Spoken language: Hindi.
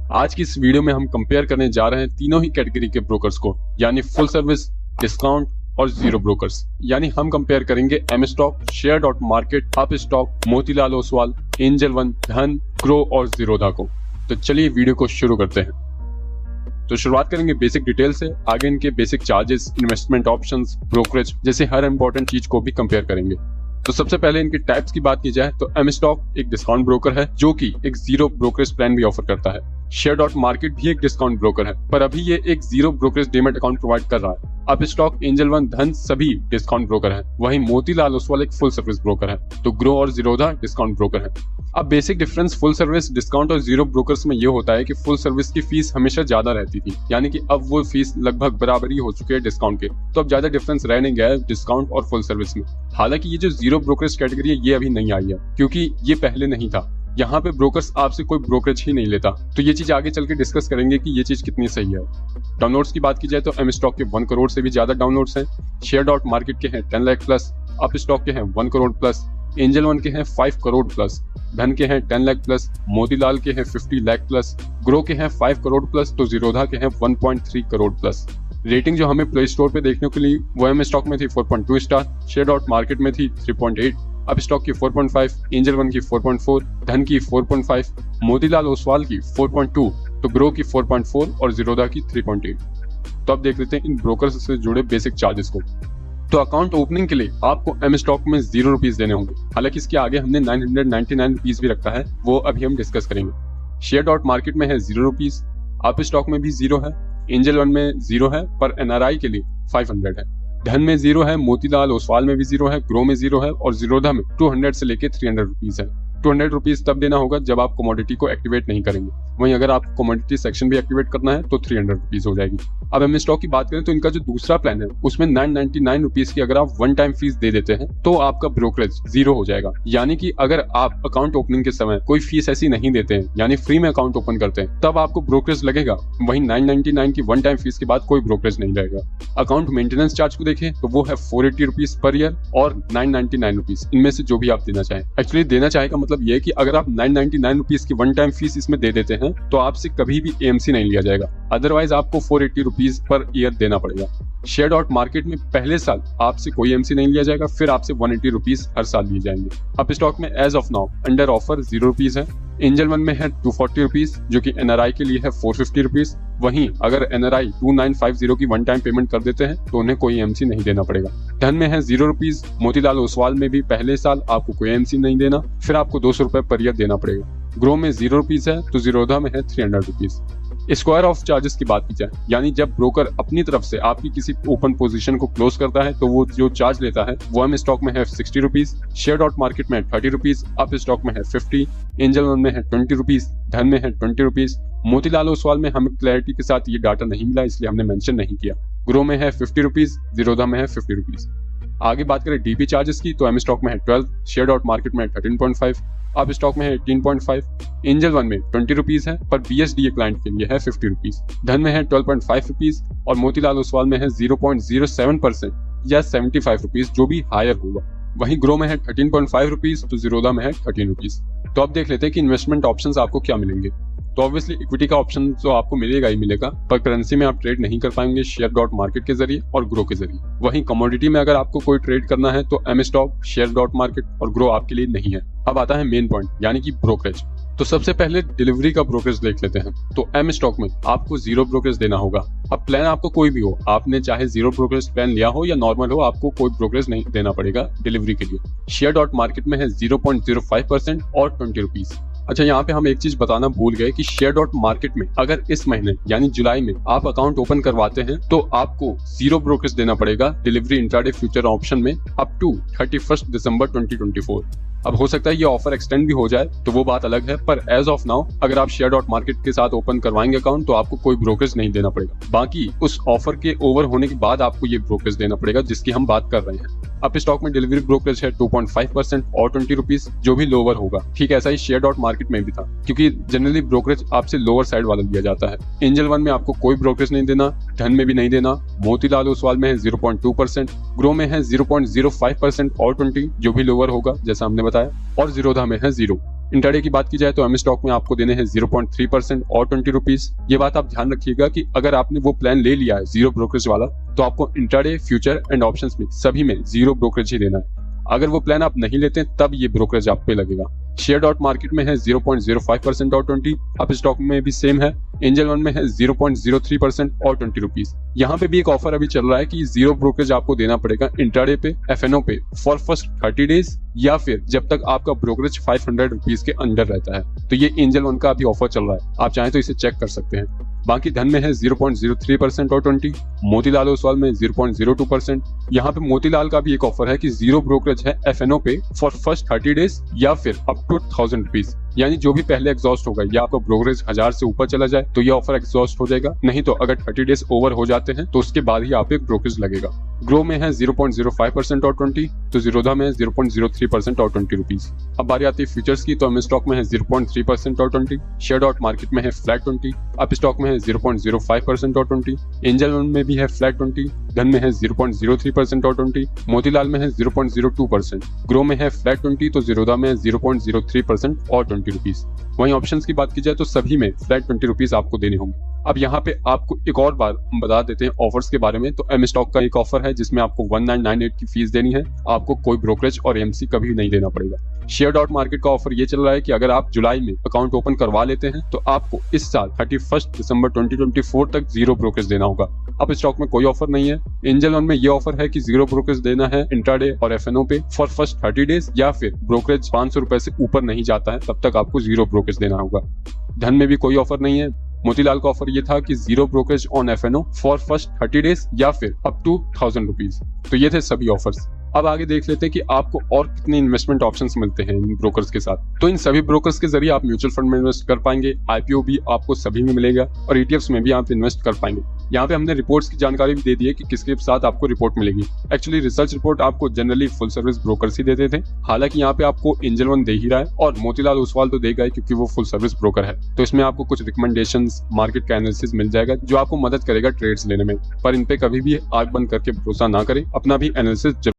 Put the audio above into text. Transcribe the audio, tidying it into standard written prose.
आज की इस वीडियो में हम कंपेयर करने जा रहे हैं तीनों ही कैटेगरी के ब्रोकर्स को, यानी फुल सर्विस, डिस्काउंट और जीरो ब्रोकर्स। यानी हम कंपेयर करेंगे M stock, share dot market, Upstox, Motilal Oswal, Angel One, Dhan, Groww और जीरोधा को। तो चलिए वीडियो को शुरू करते हैं। तो शुरुआत करेंगे बेसिक डिटेल से, आगे इनके basic charges, investment options, brokerage जैसे हर इंपॉर्टेंट चीज को भी कंपेयर करेंगे। तो सबसे पहले इनके टाइप्स की बात की जाए तो एम स्टॉक एक डिस्काउंट ब्रोकर है जो कि एक जीरो ब्रोकरेज प्लान भी ऑफर करता है। शेयर डॉट मार्केट भी एक डिस्काउंट ब्रोकर है, पर अभी ये एक zero brokerage demat account provide कर रहा है। अप स्टॉक, एंजल वन, धन सभी डिस्काउंट ब्रोकर है। वहीं मोतीलाल ओसवाल एक फुल सर्विस ब्रोकर है, तो ग्रो और जीरोधा डिस्काउंट ब्रोकर है। अब basic difference full service, discount और जीरो ब्रोकर्स में ये होता है कि फुल सर्विस की फीस हमेशा ज्यादा रहती थी, यानी कि अब वो फीस लगभग बराबरी हो चुकी है डिस्काउंट के, तो अब ज्यादा डिफरेंस रह नहीं गया है डिस्काउंट और फुल सर्विस में। हालांकि ये जो जीरो ब्रोकरेज कैटेगरी है ये अभी नहीं आई है, क्योंकि ये पहले नहीं था। यहाँ पे ब्रोकर्स आपसे कोई ब्रोकरेज ही नहीं लेता, तो ये चीज आगे चल के डिस्कस करेंगे कि ये चीज कितनी सही है। डाउनलोड्स की बात की जाए तो एम स्टॉक के 1 करोड़ से भी ज्यादा डाउनलोड्स हैं। शेयर डॉट मार्केट के हैं 10 लाख प्लस, अप स्टॉक के हैं 1 करोड़ प्लस, एंजल वन के हैं 5 करोड़ प्लस, धन के हैं 10 लाख प्लस, मोतीलाल के हैं 50 लाख प्लस, ग्रो के हैं 5 करोड़ प्लस, तो जीरोधा के हैं 1.3 करोड़ प्लस। रेटिंग जो हमें प्ले स्टोर पे देखने के लिए वो एम स्टॉक में थी 4.2 स्टार, शेयर डॉट मार्केट में थी 3.8, अप स्टॉक की 4.5, एंजल वन की 4.4, धन की 4.5, मोतीलाल ओसवाल की 4.2, तो ग्रो की 4.4 और जीरोधा की 3.8। तो अब देख लेते हैं इन ब्रोकर्स से जुड़े बेसिक चार्जेस को। तो अकाउंट ओपनिंग के लिए आपको एम स्टॉक में 0 रुपीज देने होंगे। हालांकि इसके आगे हमने 999 रुपीज भी रखा है, वो अभी हम डिस्कस करेंगे। शेयर डॉट मार्केट में है 0 रुपीज, अप स्टॉक में भी 0 है, एंजल वन में 0 है, पर एनआरआई के लिए 500 है। धन में 0 है, मोतीलाल ओसवाल में भी 0 है, ग्रो में 0 है और जीरोधा में 200 से लेके 300 रुपीज है। 200 रुपीज तब देना होगा जब आप कमोडिटी को एक्टिवेट नहीं करेंगे। वहीं अगर आप कमोडिटी सेक्शन भी एक्टिवेट करना है तो 300 रुपीज हो जाएगी। अब एम स्टॉक की बात करें तो इनका जो दूसरा प्लान है उसमें 999 रुपीज की अगर आप वन टाइम फीस दे देते हैं तो आपका ब्रोकरेज 0 हो जाएगा। यानी कि अगर आप अकाउंट ओपनिंग के समय कोई फीस ऐसी नहीं देते हैं, यानी फ्री में अकाउंट ओपन करते हैं, तब आपको ब्रोकरेज लगेगा। वहीं 999 की वन टाइम फीस के बाद कोई ब्रोकरेज नहीं रहेगा। अकाउंट मेंटेनेंस चार्ज को देखें तो वो है 480 रुपीज पर ईयर और 999 रुपीज, इनमें से जो भी आप देना चाहें। एक्चुअली देना चाहे का मतलब ये है कि अगर आप 999 रुपीज की वन टाइम फीस इसमें दे देते हैं तो आपसे कभी भी एएमसी नहीं लिया जाएगा, अदरवाइज आपको 480 रुपीज पर ईयर देना पड़ेगा। शेयर डॉट मार्केट में पहले साल आपसे कोई एमसी नहीं लिया जाएगा, फिर आपसे 180 रुपीज हर साल लिए जाएंगे। अप स्टॉक में as of now under offer 0 rupees है। एंजल वन में है 240 रुपीज जो कि एनआरआई के लिए है 450 रुपीज। वहीं अगर एनआरआई 2950 की वन टाइम पेमेंट कर देते हैं तो उन्हें कोई एमसी नहीं देना पड़ेगा। धन में है 0 रुपीज, मोतीलाल ओसवाल में भी पहले साल आपको कोई एमसी नहीं देना, फिर आपको 200 रुपए पर ईयर देना पड़ेगा। ग्रो में 0 रुपीज है, तो जीरोधा में है 300 रुपीज। स्क्वायर ऑफ चार्जेस की बात की जाए, यानी जब ब्रोकर अपनी तरफ से आपकी किसी ओपन पोजीशन को क्लोज करता है तो वो जो चार्ज लेता है वो एम स्टॉक में है 60 रुपीज, शेयर डॉट मार्केट में है 30 रुपीज, अप स्टॉक में है 50, एंजल वन में है 20 रुपीज, धन में है 20 रुपीज। मोतीलाल ओसवाल में हमें क्लैरिटी के साथ ये डाटा नहीं मिला इसलिए हमने मेंशन नहीं किया। ग्रो में है 50 रुपीज, जीरोधा में है 50 रुपीज। आगे बात करें डीपी चार्जेस की तो एम स्टॉक में है 12, शेयर डॉट मार्केट में 13.5, अब स्टॉक में है 18.5, एंजल वन में 20 रुपीज है, पर बीएसडीए क्लाइंट के लिए है 50 रुपीज। धन में है 12.5 रुपीज और मोतीलाल ओसवाल में है 0.07% या 75 रुपीज, जो भी हायर होगा। वहीं ग्रो में है 13.5 रुपीज, तो जीरोधा में है 13 रुपीज। तो अब देख लेते हैं कि इन्वेस्टमेंट ऑप्शंस आपको क्या मिलेंगे। तो ऑब्वियसली इक्विटी का ऑप्शन तो आपको मिलेगा ही मिलेगा, पर करेंसी में आप ट्रेड नहीं कर पाएंगे शेयर डॉट मार्केट के जरिए और ग्रो के जरिए। वहीं कमोडिटी में अगर आपको कोई ट्रेड करना है तो M stock, share dot market और ग्रो आपके लिए नहीं है। अब आता है मेन पॉइंट, यानी कि ब्रोकरेज। तो सबसे पहले डिलीवरी का ब्रोकरेज देख लेते हैं। तो एम स्टॉक में आपको 0 ब्रोकरेज देना होगा। अब प्लान आपको कोई भी हो, आपने चाहे 0 ब्रोकरेज प्लान लिया हो या नॉर्मल हो, आपको कोई ब्रोकरेज नहीं देना पड़ेगा डिलीवरी के लिए। शेयर डॉट मार्केट में है 0.05% और 20 रुपीज। अच्छा, यहाँ पे हम एक चीज बताना भूल गए कि शेयर डॉट मार्केट में अगर इस महीने यानी जुलाई में आप अकाउंट ओपन करवाते हैं तो आपको 0 ब्रोकरेज देना पड़ेगा डिलीवरी इंट्राडे फ्यूचर ऑप्शन में अप टू 31 दिसंबर 2024। अब हो सकता है ये ऑफर एक्सटेंड भी हो जाए तो वो बात अलग है, पर एज ऑफ नाउ अगर आप शेयर डॉट मार्केट के साथ ओपन करवाएंगे अकाउंट तो आपको कोई ब्रोकरेज नहीं देना पड़ेगा। बाकी उस ऑफर के ओवर होने के बाद आपको ये ब्रोकरेज देना पड़ेगा जिसकी हम बात कर रहे हैं। अप स्टॉक में डिलीवरी ब्रोकरेज है 2.5% और 20 रुपीज, जो भी लोअर होगा। ठीक है, ऐसा ही शेयर डॉट मार्केट में भी था, क्योंकि जनरली ब्रोकरेज आपसे लोअर साइड वाला दिया जाता है। एंजल वन में आपको कोई ब्रोकरेज नहीं देना, धन में भी नहीं देना, मोतीलाल ओसवाल में है 0.2%, ग्रो में है 0.05% और 20, जो भी लोअर होगा जैसा हमने बताया, और जीरोधा में है 0। इंट्राडे की बात की जाए तो एम स्टॉक में आपको देने हैं 0.3% और 20 रुपीज। ये बात आप ध्यान रखिएगा कि अगर आपने वो प्लान ले लिया है जीरो ब्रोकरेज वाला, तो आपको इंट्राडे, फ्यूचर एंड ऑप्शंस में सभी में जीरो ब्रोकरेज ही देना है। अगर वो प्लान आप नहीं लेते तब ये ब्रोकरेज आप पे लगेगा। शेयर डॉट मार्केट में है 0.05% और 20, अप स्टॉक में भी सेम है। एंजल वन में है 0.03% और 20 रुपीज। यहाँ पे भी एक ऑफर अभी चल रहा है कि जीरो ब्रोकरेज आपको देना पड़ेगा इंट्राडे पे, एफएनओ पे फॉर फर्स्ट 30 डेज, या फिर जब तक आपका ब्रोकरेज 500 रुपीज के अंडर रहता है। तो ये एंजल वन का अभी ऑफर चल रहा है, आप चाहें तो इसे चेक कर सकते हैं। बाकी धन में है 0.03% और 20, मोतीलाल ओसवाल में 0.02%। यहाँ पे मोतीलाल का भी एक ऑफर है कि जीरो ब्रोकरेज है एफएनओ पे फॉर फर्स्ट 30 डेज या फिर अप टू 1000 रुपीज। यानी जो भी पहले एग्जॉस्ट होगा या आपका ब्रोकरेज 1000 से ऊपर चला जाए तो ये ऑफर एग्जॉस्ट हो जाएगा, नहीं तो अगर 30 डेज ओवर हो जाते हैं तो उसके बाद ही आप एक ब्रोकरेज लगेगा। ग्रो में है 0.05% और 20, तो जीरोधा में 0.03% और 20 रुपीज। अब बारी आती है फ्यूचर्स की, तो एम स्टॉक में है 0.3% और 20, शेयर डॉट मार्केट में है फ्लैट 20, अप स्टॉक में है 0.05% और 20, एंजल वन में भी है फ्लैट 20, धन में है 0.03% और 20, मोतीलाल में है 0.02%, ग्रो में है फ्लैट 20, तो जीरोधा में है 0.03% और 20 रुपीज। वहीं ऑप्शंस की बात की जाए तो सभी में फ्लैट 20 रुपीज आपको देने होंगे। अब यहाँ पे आपको एक और बार हम बता देते हैं ऑफर्स के बारे में। तो एम स्टॉक का एक ऑफर है जिसमें आपको 1998 की फीस देनी है, आपको कोई ब्रोकरेज और एमसी कभी नहीं देना पड़ेगा। शेयर डॉट मार्केट का ऑफर ये चल रहा है कि अगर आप जुलाई में अकाउंट ओपन करवा लेते हैं तो आपको इस साल 31 दिसंबर 2024 तक जीरो ब्रोकरेज देना होगा। अब स्टॉक में कोई ऑफर नहीं है। एंजल वन में ये ऑफर है कि जीरो ब्रोकरेज देना है इंट्राडे और एफएनओ पे फॉर फर्स्ट 30 डेज, या फिर ब्रोकरेज 500 रुपए से ऊपर नहीं जाता है तब तक आपको जीरो ब्रोकरेज देना होगा। धन में भी कोई ऑफर नहीं है। मोतीलाल का ऑफर ये था कि zero brokerage on FNO for first 30 days या फिर अप टू 1000 रुपीज। तो ये थे सभी ऑफर्स। अब आगे देख लेते हैं कि आपको और कितने इन्वेस्टमेंट ऑप्शंस मिलते हैं इन ब्रोकर्स के साथ। तो इन सभी ब्रोकर्स के जरिए आप म्यूचुअल फंड में इन्वेस्ट कर पाएंगे, आईपीओ भी आपको सभी में मिलेगा और ईटीएफ्स में भी आप इन्वेस्ट कर पाएंगे। यहाँ पे हमने रिपोर्ट्स की जानकारी भी दे दी है कि किसके साथ आपको रिपोर्ट मिलेगी। एक्चुअली रिसर्च रिपोर्ट आपको जनरली फुल सर्विस ब्रोकर्स ही देते थे, हालांकि यहाँ पे आपको एंजल वन दे ही रहा है और मोतीलाल ओसवाल तो देगा ही क्योंकि वो फुल सर्विस ब्रोकर है। तो इसमें आपको कुछ रिकमेंडेशंस, मार्केट का एनालिसिस मिल जाएगा जो आपको मदद करेगा ट्रेड्स लेने में। पर इन पे कभी भी आंख बंद करके भरोसा ना करें, अपना भी एनालिसिस